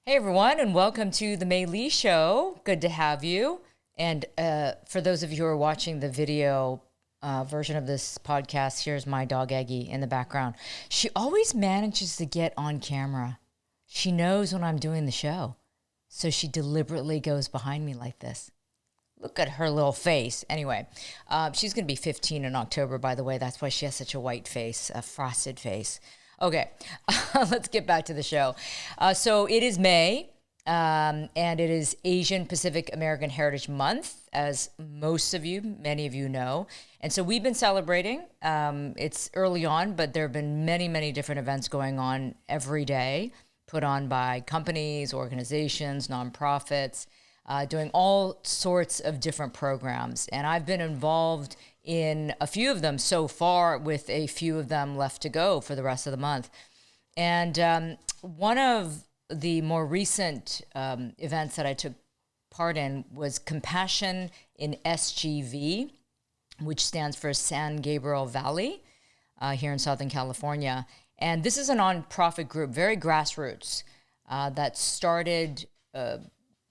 Hey everyone, and welcome to the Mei Lee Show. Good to have you. And for those of you who are watching the video version of this podcast, here's my dog Eggie in the background. She always manages to get on camera. She knows when I'm doing the show, so she deliberately goes behind me like this. Look at her little face. Anyway, she's going to be 15 in October, by the way. That's why she has such a white face, a frosted face. Okay, let's get back to the show. So it is May, and it is Asian Pacific American Heritage Month, as many of you know. And so we've been celebrating. It's early on, but there have been many, many different events going on every day, put on by companies, organizations, nonprofits, doing all sorts of different programs. And I've been involved in a few of them so far, with a few of them left to go for the rest of the month. And one of the more recent events that I took part in was Compassion in SGV, which stands for San Gabriel Valley here in Southern California. And this is a nonprofit group, very grassroots, that started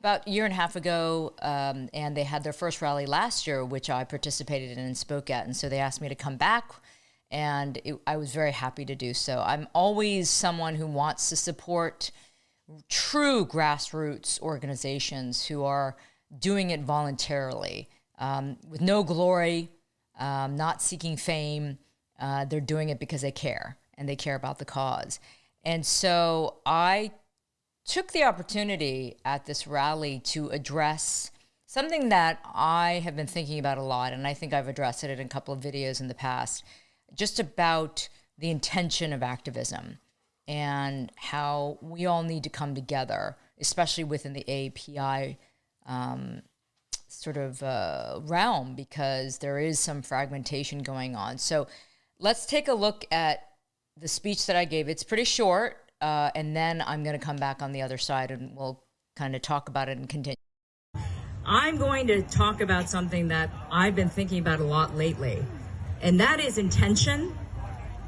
about a year and a half ago, and they had their first rally last year, which I participated in and spoke at. And so they asked me to come back, and I was very happy to do so. I'm always someone who wants to support true grassroots organizations who are doing it voluntarily, with no glory, not seeking fame. They're doing it because they care, and they care about the cause. And so I took the opportunity at this rally to address something that I have been thinking about a lot, and I think I've addressed it in a couple of videos in the past, just about the intention of activism and how we all need to come together, especially within the AAPI realm, because there is some fragmentation going on. So let's take a look at the speech that I gave. It's pretty short. And then I'm going to come back on the other side and we'll kind of talk about it and continue. I'm going to talk about something that I've been thinking about a lot lately, and that is intention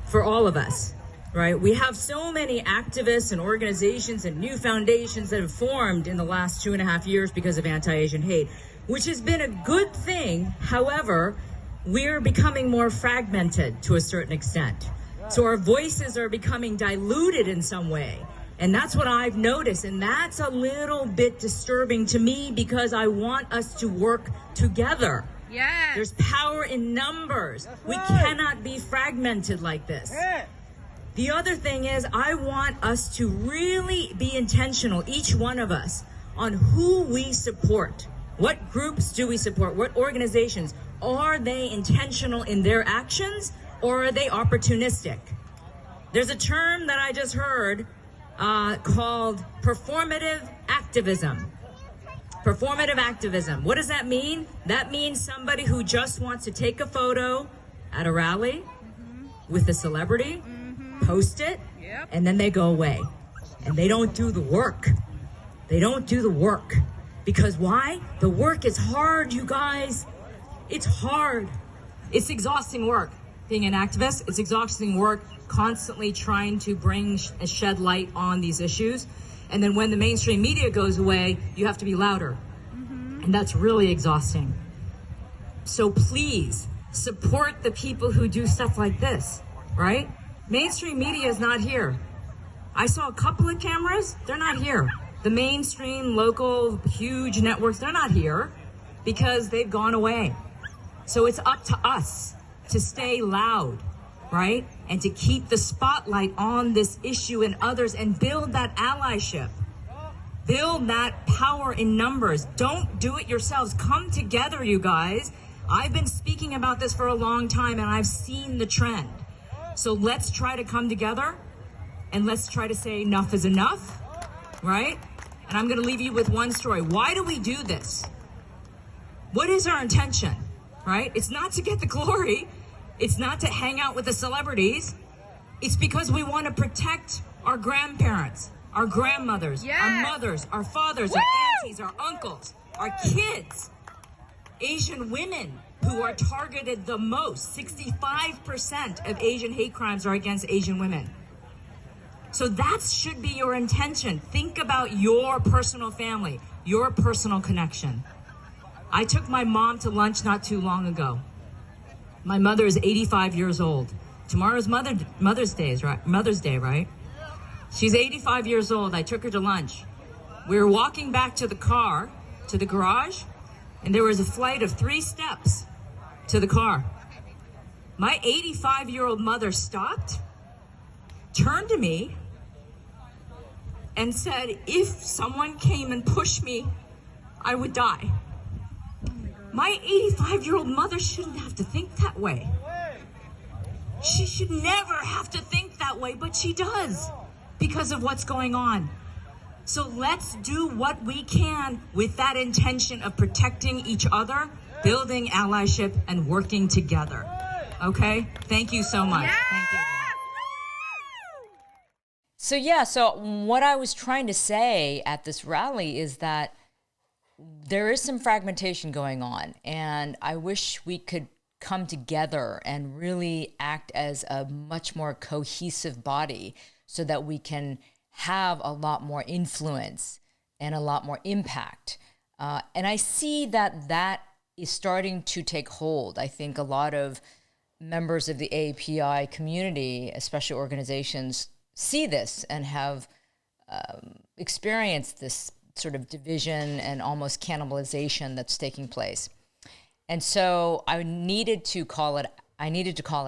for all of us, right? We have so many activists and organizations and new foundations that have formed in the last 2.5 years because of anti-Asian hate, which has been a good thing. However, we're becoming more fragmented to a certain extent. So our voices are becoming diluted in some way. And that's what I've noticed. And that's a little bit disturbing to me, because I want us to work together. Yeah. There's power in numbers. We cannot be fragmented like this. The other thing is, I want us to really be intentional, each one of us, on who we support. What groups do we support? What organizations? Are they intentional in their actions, or are they opportunistic? There's a term that I just heard called performative activism. Performative activism. What does that mean? That means somebody who just wants to take a photo at a rally with a celebrity, post it, and then they go away. And they don't do the work. They don't do the work. Because why? The work is hard, you guys. It's hard. It's exhausting work. Being an activist, it's exhausting work, constantly trying to shed light on these issues. And then when the mainstream media goes away, you have to be louder. And that's really exhausting. So please support the people who do stuff like this, right? Mainstream media is not here. I saw a couple of cameras, they're not here. The mainstream, local, huge networks, they're not here because they've gone away. So it's up to us to stay loud, right? And to keep the spotlight on this issue and others, and build that allyship. Build that power in numbers. Don't do it yourselves. Come together, you guys. I've been speaking about this for a long time, and I've seen the trend. So let's try to come together, and let's try to say enough is enough, right? And I'm gonna leave you with one story. Why do we do this? What is our intention, right? It's not to get the glory. It's not to hang out with the celebrities. It's because we want to protect our grandparents, our grandmothers, our mothers, our fathers, our aunties, our uncles, our kids, Asian women who are targeted the most. 65% of Asian hate crimes are against Asian women. So that should be your intention. Think about your personal family, your personal connection. I took my mom to lunch not too long ago. My mother is 85 years old. Tomorrow's Mother's Day, right? She's 85 years old. I took her to lunch. We were walking back to the car, to the garage, and there was a flight of 3 steps to the car. My 85-year-old mother stopped, turned to me, and said, if someone came and pushed me, I would die. My 85-year-old mother shouldn't have to think that way. She should never have to think that way, but she does because of what's going on. So let's do what we can with that intention of protecting each other, building allyship, and working together. Okay? Thank you so much. Thank you. So what I was trying to say at this rally is that there is some fragmentation going on, and I wish we could come together and really act as a much more cohesive body so that we can have a lot more influence and a lot more impact. And I see that that is starting to take hold. I think a lot of members of the AAPI community, especially organizations, see this and have experienced this sort of division and almost cannibalization that's taking place. And so I needed to call it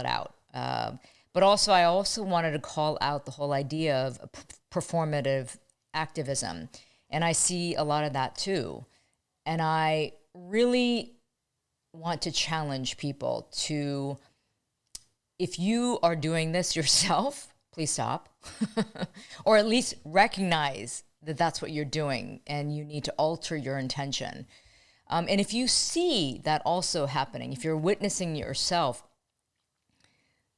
out. But I also wanted to call out the whole idea of performative activism. And I see a lot of that too. And I really want to challenge people to, if you are doing this yourself, please stop. Or at least recognize that that's what you're doing and you need to alter your intention. And if you see that also happening, if you're witnessing yourself,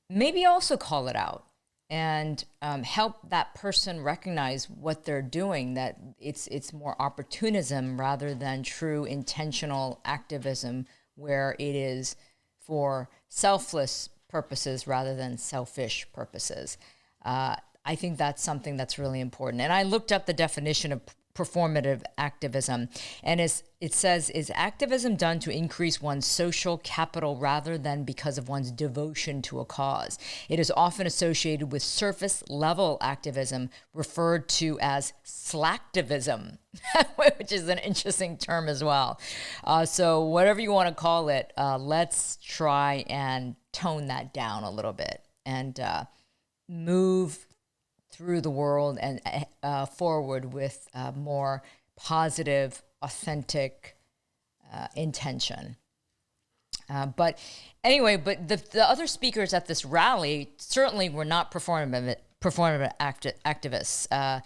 maybe also call it out and help that person recognize what they're doing, that it's more opportunism rather than true intentional activism, where it is for selfless purposes rather than selfish purposes. I think that's something that's really important. And I looked up the definition of performative activism, and it says, is activism done to increase one's social capital rather than because of one's devotion to a cause? It is often associated with surface level activism, referred to as slacktivism, which is an interesting term as well. So whatever you want to call it, let's try and tone that down a little bit and move through the world and forward with more positive, authentic intention. But the other speakers at this rally certainly were not performative activists.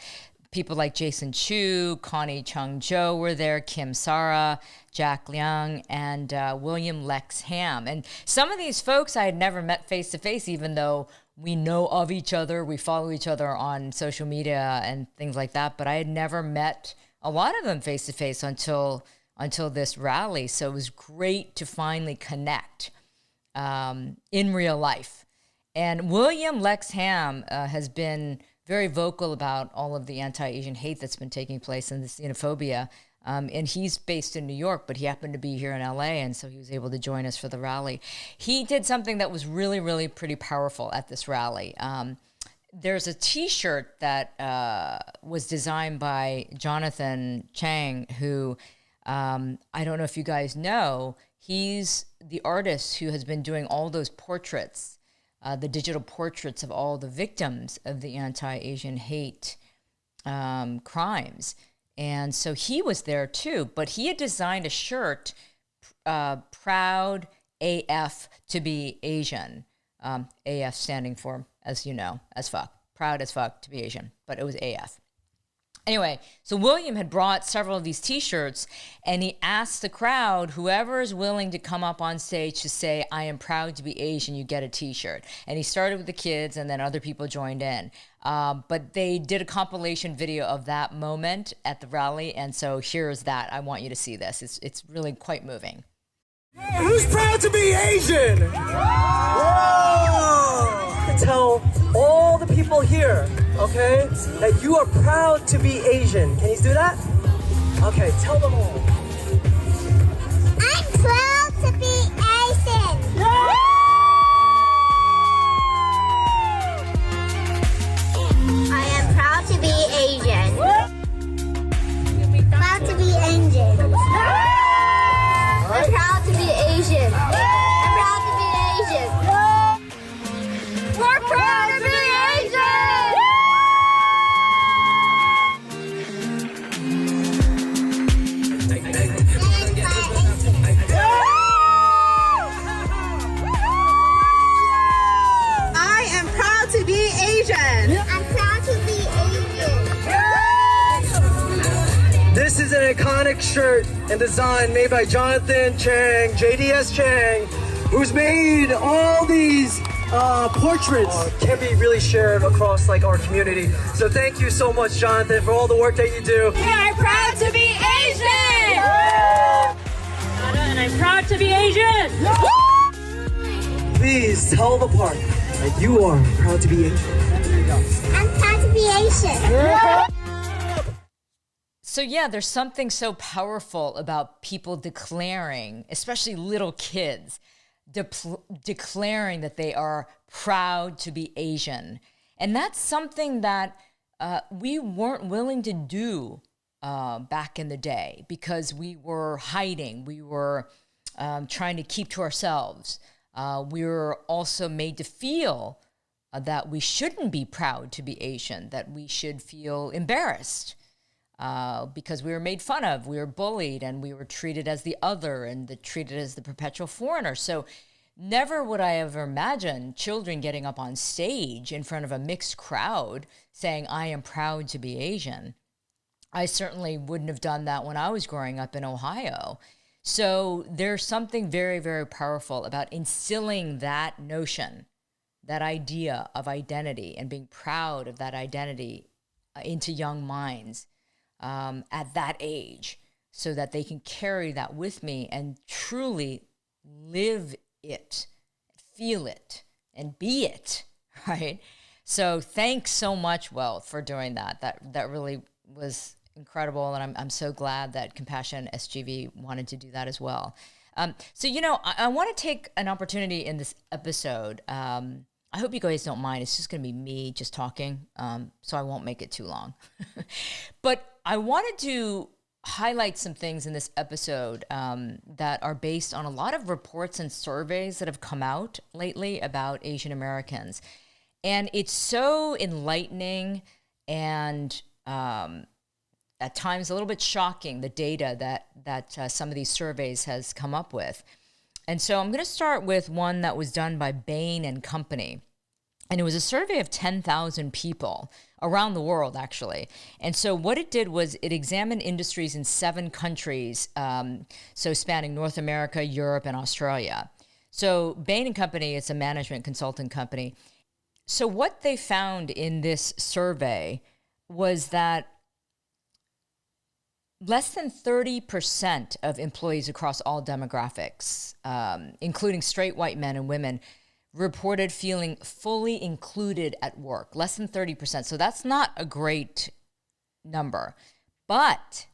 People like Jason Chu, Connie Chung Jo were there, Kim Sara, Jack Liang, and William Lex Ham. And some of these folks I had never met face to face, even though we know of each other, we follow each other on social media and things like that. But I had never met a lot of them face to face until this rally. So it was great to finally connect in real life. And William Lex Ham has been very vocal about all of the anti-Asian hate that's been taking place and the xenophobia. And he's based in New York, but he happened to be here in LA, and so he was able to join us for the rally. He did something that was really, really pretty powerful at this rally. There's a T-shirt that was designed by Jonathan Chang, who I don't know if you guys know, he's the artist who has been doing all those portraits, the digital portraits of all the victims of the anti-Asian hate crimes. And so he was there too, but he had designed a shirt, proud AF to be Asian. AF standing for, as you know, as fuck. Proud as fuck to be Asian, but it was AF. Anyway, so William had brought several of these T-shirts, and he asked the crowd, whoever is willing to come up on stage to say, I am proud to be Asian, you get a T-shirt. And he started with the kids, and then other people joined in. But they did a compilation video of that moment at the rally, and so here's that. I want you to see this. It's really quite moving. Hey, who's proud to be Asian? Whoa! To tell all the people here, okay, that you are proud to be Asian. Can you do that? Okay, tell them all. I'm proud to be Asian. I am proud to be Asian. Proud to be Asian. I'm proud to be Asian. I'm proud to be Asian. We're proud to be Asian. I am proud to be Asian. I'm proud to be Asian. This is an iconic shirt and design made by Jonathan Chang, JDS Chang, who's made all these portraits. Can be really shared across like our community. So thank you so much, Jonathan, for all the work that you do. We are proud to be Asian! And I'm proud to be Asian! Please tell the park that you are proud to be Asian. I'm proud to be Asian. So yeah, there's something so powerful about people declaring, especially little kids, declaring that they are proud to be Asian. And that's something that we weren't willing to do back in the day because we were hiding. We were trying to keep to ourselves. We were also made to feel that we shouldn't be proud to be Asian, that we should feel embarrassed. Because we were made fun of, we were bullied, and we were treated as the other and treated as the perpetual foreigner. So never would I ever imagine children getting up on stage in front of a mixed crowd saying, I am proud to be Asian. I certainly wouldn't have done that when I was growing up in Ohio. So there's something very, very powerful about instilling that notion, that idea of identity and being proud of that identity into young minds. At that age, so that they can carry that with me and truly live it, feel it, and be it, right? So thanks so much, Wealth, for doing that. That really was incredible, and I'm so glad that Compassion SGV wanted to do that as well. So, you know, I want to take an opportunity in this episode. I hope you guys don't mind. It's just going to be me just talking, so I won't make it too long. But I wanted to highlight some things in this episode that are based on a lot of reports and surveys that have come out lately about Asian Americans. And it's so enlightening and at times a little bit shocking, the data that some of these surveys has come up with. And so I'm going to start with one that was done by Bain Company. And it was a survey of 10,000 people around the world, actually. And so what it did was it examined industries in 7 countries, so spanning North America, Europe, and Australia. So Bain Company is a management consulting company. So what they found in this survey was that less than 30% of employees across all demographics, including straight white men and women, reported feeling fully included at work. Less than 30%. So that's not a great number. But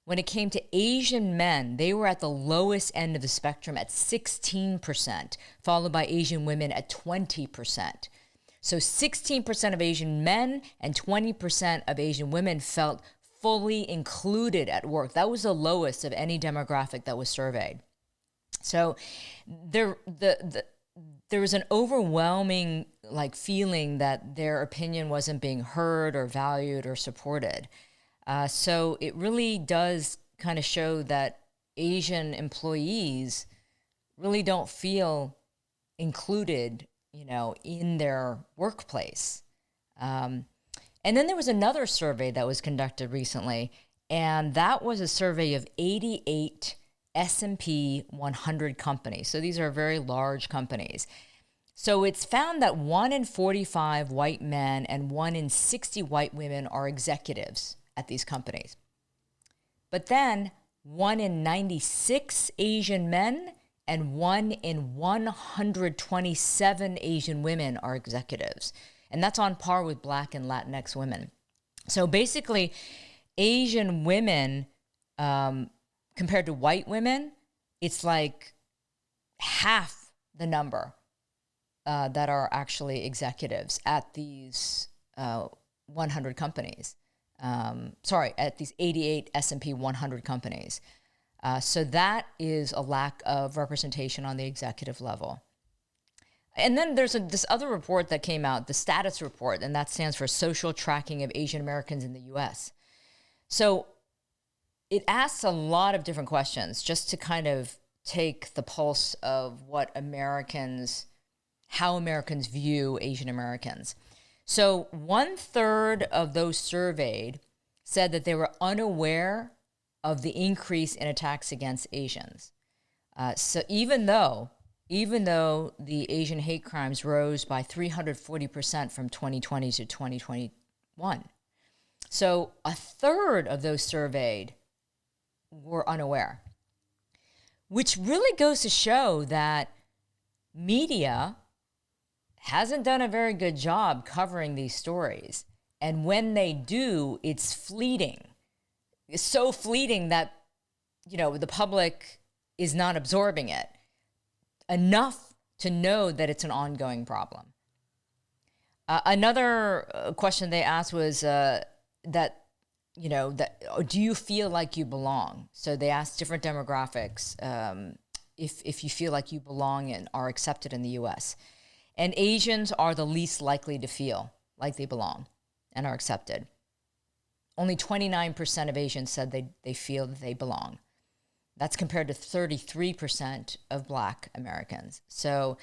when it came to Asian men, they were at the lowest end of the spectrum at 16%, followed by Asian women at 20%. So 16% of Asian men and 20% of Asian women felt fully included at work. That was the lowest of any demographic that was surveyed. So there was an overwhelming feeling that their opinion wasn't being heard or valued or supported. So it really does kind of show that Asian employees really don't feel included, in their workplace. And then there was another survey that was conducted recently, and that was a survey of 88 S&P 100 companies. So these are very large companies. So it's found that 1 in 45 white men and 1 in 60 white women are executives at these companies. But then 1 in 96 Asian men and 1 in 127 Asian women are executives. and that's on par with Black and Latinx women. So basically, Asian women, compared to white women, it's like half the number that are actually executives at these 100 companies. At these 88 S&P 100 companies. So that is a lack of representation on the executive level. And then there's this other report that came out, the STAATUS report, and that stands for Social Tracking of Asian Americans in the U.S. So it asks a lot of different questions just to kind of take the pulse of how Americans view Asian Americans. So 1/3 of those surveyed said that they were unaware of the increase in attacks against Asians. So even though the Asian hate crimes rose by 340% from 2020 to 2021. So 1/3 of those surveyed were unaware, which really goes to show that media hasn't done a very good job covering these stories. And when they do, it's fleeting. It's so fleeting that, the public is not absorbing it enough to know that it's an ongoing problem. Another question they asked was do you feel like you belong? So they asked different demographics if you feel like you belong and are accepted in the U.S. And Asians are the least likely to feel like they belong and are accepted. Only 29% of Asians said they feel that they belong. That's compared to 33% of Black Americans. So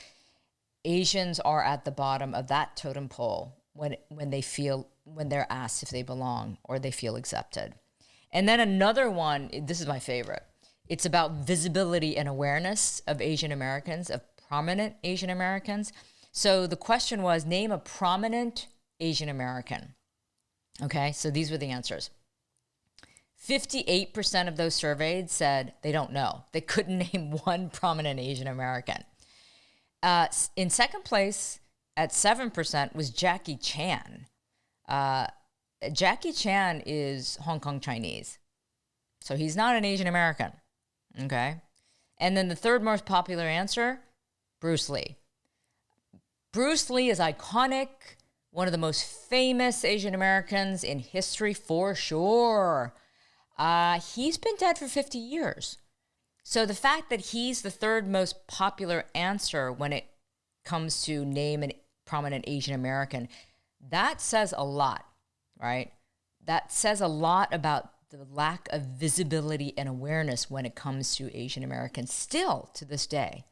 Asians are at the bottom of that totem pole when they're asked if they belong or they feel accepted. And then another one, this is my favorite. It's about visibility and awareness of Asian Americans, of prominent Asian Americans. So the question was, name a prominent Asian American. Okay, so these were the answers. 58% of those surveyed said they don't know. They couldn't name one prominent Asian American. In second place, at 7%, was Jackie Chan. Jackie Chan is Hong Kong Chinese. So he's not an Asian American. Okay? And then the third most popular answer, Bruce Lee. Bruce Lee is iconic, one of the most famous Asian Americans in history for sure. He's been dead for 50 years. So the fact that he's the third most popular answer when it comes to name a prominent Asian American, that says a lot, right? That says a lot about the lack of visibility and awareness when it comes to Asian Americans still to this day.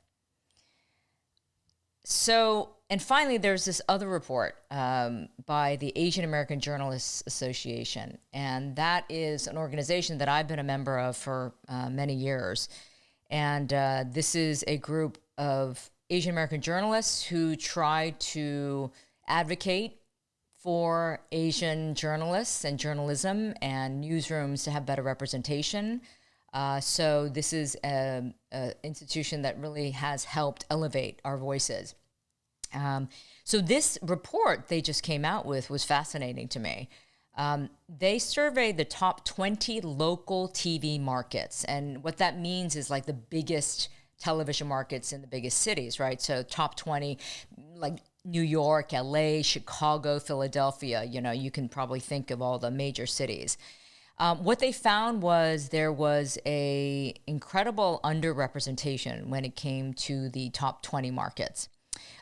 So, and finally, there's this other report by the Asian American Journalists Association, and that is an organization that I've been a member of for many years. And this is a group of Asian American journalists who try to advocate for Asian journalists and journalism and newsrooms to have better representation. So this is an institution that really has helped elevate our voices. So this report they just came out with was fascinating to me. They surveyed the top 20 local TV markets. And what that means is like the biggest television markets in the biggest cities, right? So top 20, like New York, LA, Chicago, Philadelphia, you can probably think of all the major cities. What they found was there was a incredible underrepresentation when it came to the top 20 markets.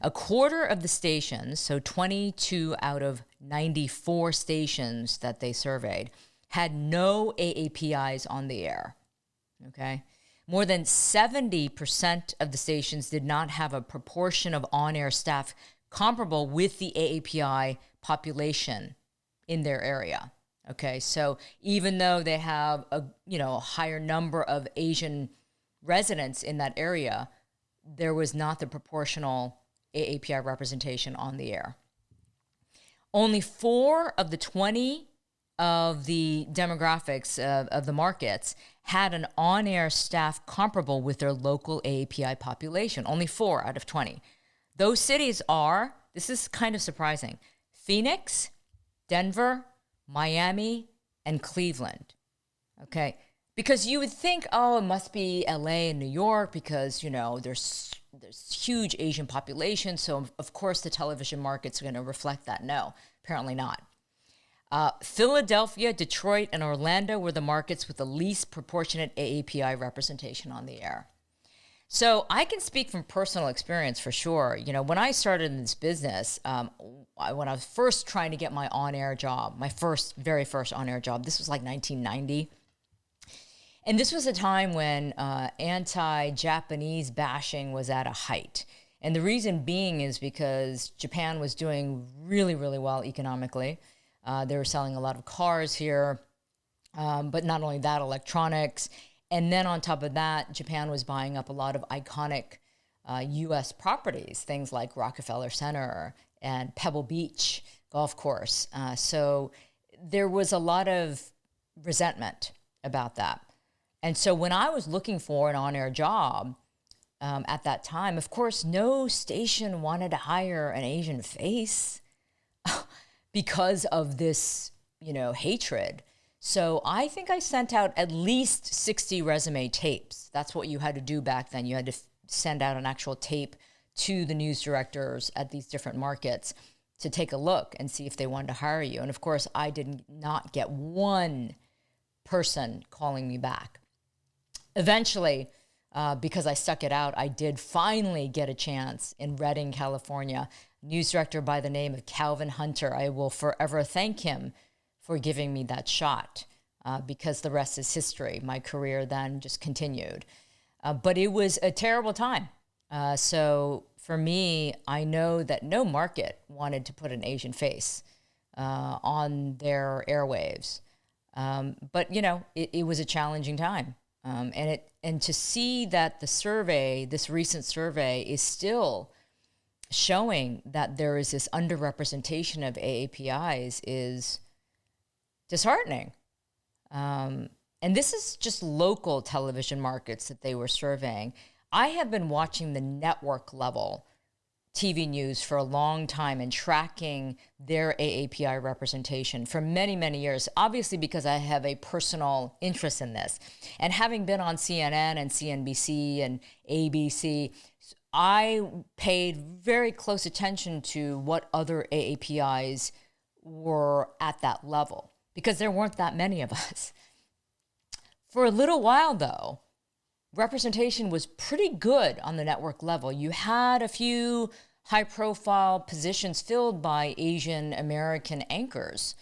A quarter of the stations, so 22 out of 94 stations that they surveyed, had no AAPIs on the air, okay? More than 70% of the stations did not have a proportion of on-air staff comparable with the AAPI population in their area. Okay, so even though they have a higher number of Asian residents in that area, there was not the proportional AAPI representation on the air. Only 4 of the 20 of the demographics of the markets had an on-air staff comparable with their local AAPI population. Only 4 out of 20. Those cities are, this is kind of surprising, Phoenix, Denver, Miami, and Cleveland. Okay, because you would think, oh, it must be LA and New York because, you know, there's huge Asian population, so of course the television market's going to reflect that. No, apparently not. Philadelphia, Detroit, and Orlando were the markets with the least proportionate AAPI representation on the air. So I can speak from personal experience for sure. You know, when I started in this business, when I was first trying to get my on-air job, my very first on-air job, this was like 1990. And this was a time when anti-Japanese bashing was at a height. And the reason being is because Japan was doing really, really well economically. They were selling a lot of cars here, but not only that, electronics. And then on top of that, Japan was buying up a lot of iconic U.S. properties, things like Rockefeller Center and Pebble Beach golf course. So there was a lot of resentment about that. And so when I was looking for an on-air job at that time, of course, no station wanted to hire an Asian face because of this, you know, hatred. So I think I sent out at least 60 resume tapes. That's what you had to do back then. You had to send out an actual tape to the news directors at these different markets to take a look and see if they wanted to hire you. And of course, I did not get one person calling me back. Eventually, because I stuck it out, I did finally get a chance in Redding, California. News director by the name of Calvin Hunter. I will forever thank him for giving me that shot because the rest is history. My career then just continued. But it was a terrible time. So for me, I know that no market wanted to put an Asian face on their airwaves. But, you know, it was a challenging time. And to see that the survey, this recent survey, is still showing that there is this underrepresentation of AAPIs is disheartening. And this is just local television markets that they were surveying. I have been watching the network level TV news for a long time and tracking their AAPI representation for many, many years, obviously because I have a personal interest in this. And having been on CNN and CNBC and ABC, I paid very close attention to what other AAPIs were at that level because there weren't that many of us. For a little while, though, representation was pretty good on the network level. You had a few high-profile positions filled by Asian American anchors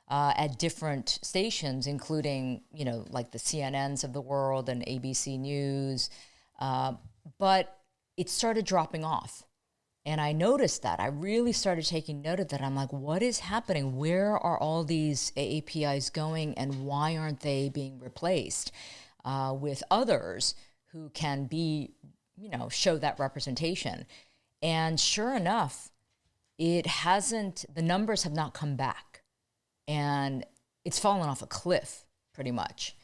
at different stations, including, you know, like the CNNs of the world and ABC News. But it started dropping off. And I noticed that. I really started taking note of that. I'm like, what is happening? Where are all these AAPIs going and why aren't they being replaced with others who can be, you know, show that representation? And sure enough, the numbers have not come back. And it's fallen off a cliff, pretty much.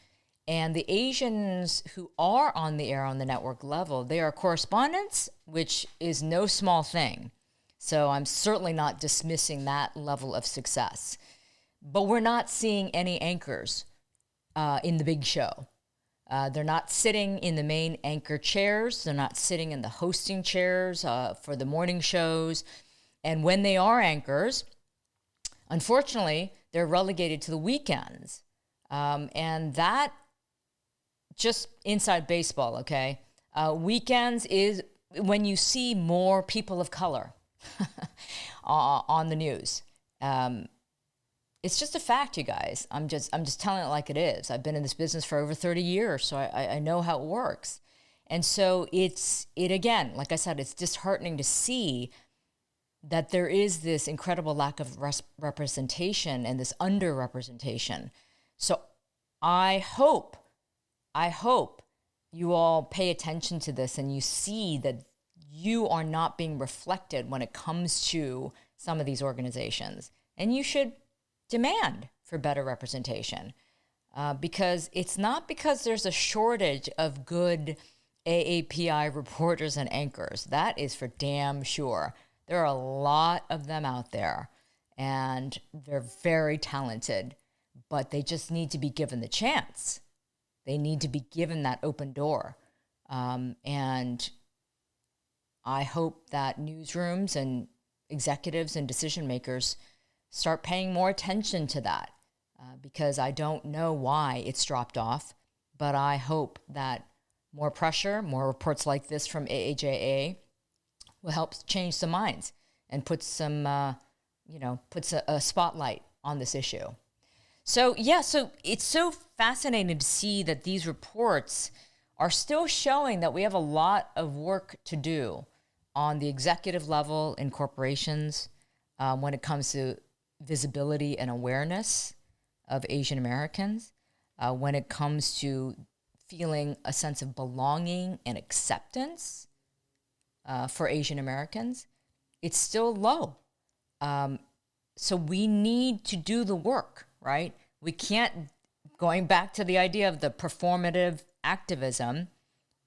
And the Asians who are on the air on the network level, they are correspondents, which is no small thing. So I'm certainly not dismissing that level of success. But we're not seeing any anchors in the big show. They're not sitting in the main anchor chairs. They're not sitting in the hosting chairs for the morning shows. And when they are anchors, unfortunately, they're relegated to the weekends. And that, just inside baseball, okay? Weekends is when you see more people of color on the news. It's just a fact, you guys. I'm just telling it like it is. I've been in this business for over 30 years, so I know how it works. And so again, like I said, it's disheartening to see that there is this incredible lack of representation and this underrepresentation. So I hope you all pay attention to this and you see that you are not being reflected when it comes to some of these organizations. And you should demand for better representation because it's not because there's a shortage of good AAPI reporters and anchors. That is for damn sure. There are a lot of them out there. and they're very talented, but they just need to be given the chance. They need to be given that open door. And I hope that newsrooms and executives and decision makers start paying more attention to that, because I don't know why it's dropped off, but I hope that more pressure, more reports like this from AAJA will help change some minds and put some, puts a spotlight on this issue. So it's so fascinating to see that these reports are still showing that we have a lot of work to do on the executive level in corporations when it comes to visibility and awareness of Asian Americans, when it comes to feeling a sense of belonging and acceptance for Asian Americans. It's still low. So we need to do the work, right? We can't, going back to the idea of the performative activism,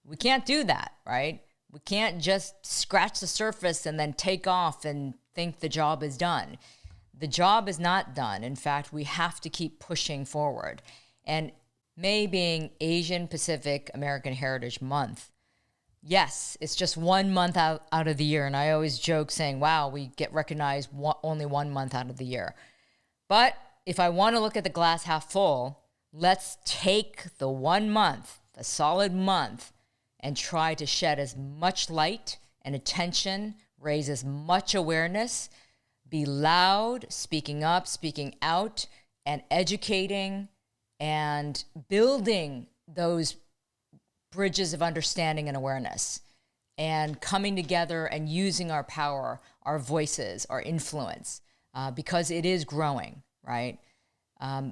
we can't do that, right? We can't just scratch the surface and then take off and think the job is done. The job is not done. In fact, we have to keep pushing forward. And May being Asian Pacific American Heritage Month, yes, it's just 1 month out of the year. And I always joke saying, wow, we get recognized only 1 month out of the year. But if I want to look at the glass half full, let's take the 1 month, the solid month, and try to shed as much light and attention, raise as much awareness, be loud, speaking up, speaking out, and educating and building those bridges of understanding and awareness, and coming together and using our power, our voices, our influence, because it is growing, right?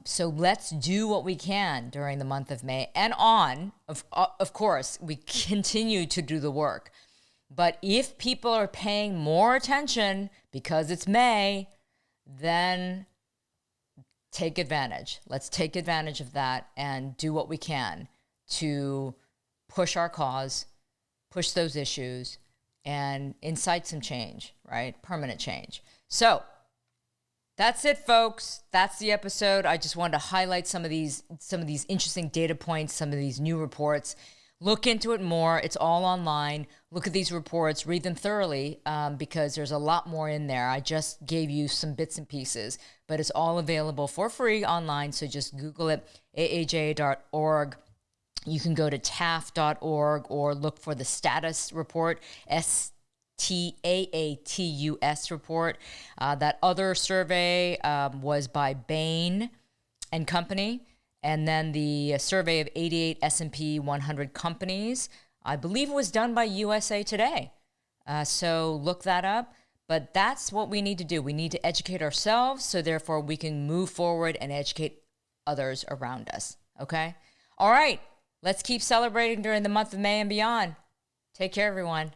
So let's do what we can during the month of May and on. Of course, we continue to do the work. But if people are paying more attention because it's May, then take advantage. Let's take advantage of that and do what we can to push our cause, push those issues, and incite some change, right? Permanent change. So that's it, folks. That's the episode. I just wanted to highlight some of these interesting data points, some of these new reports. Look into it more. It's all online. Look at these reports, read them thoroughly, because there's a lot more in there. I just gave you some bits and pieces, but it's all available for free online. So just Google it, aaja.org. You can go to TAF.org or look for the STAATUS report, STAATUS report. That other survey was by Bain Company. And then the survey of 88 S&P 100 companies, I believe it was done by USA Today. So look that up. But that's what we need to do. We need to educate ourselves, so therefore we can move forward and educate others around us. Okay? All right. Let's keep celebrating during the month of May and beyond. Take care, everyone.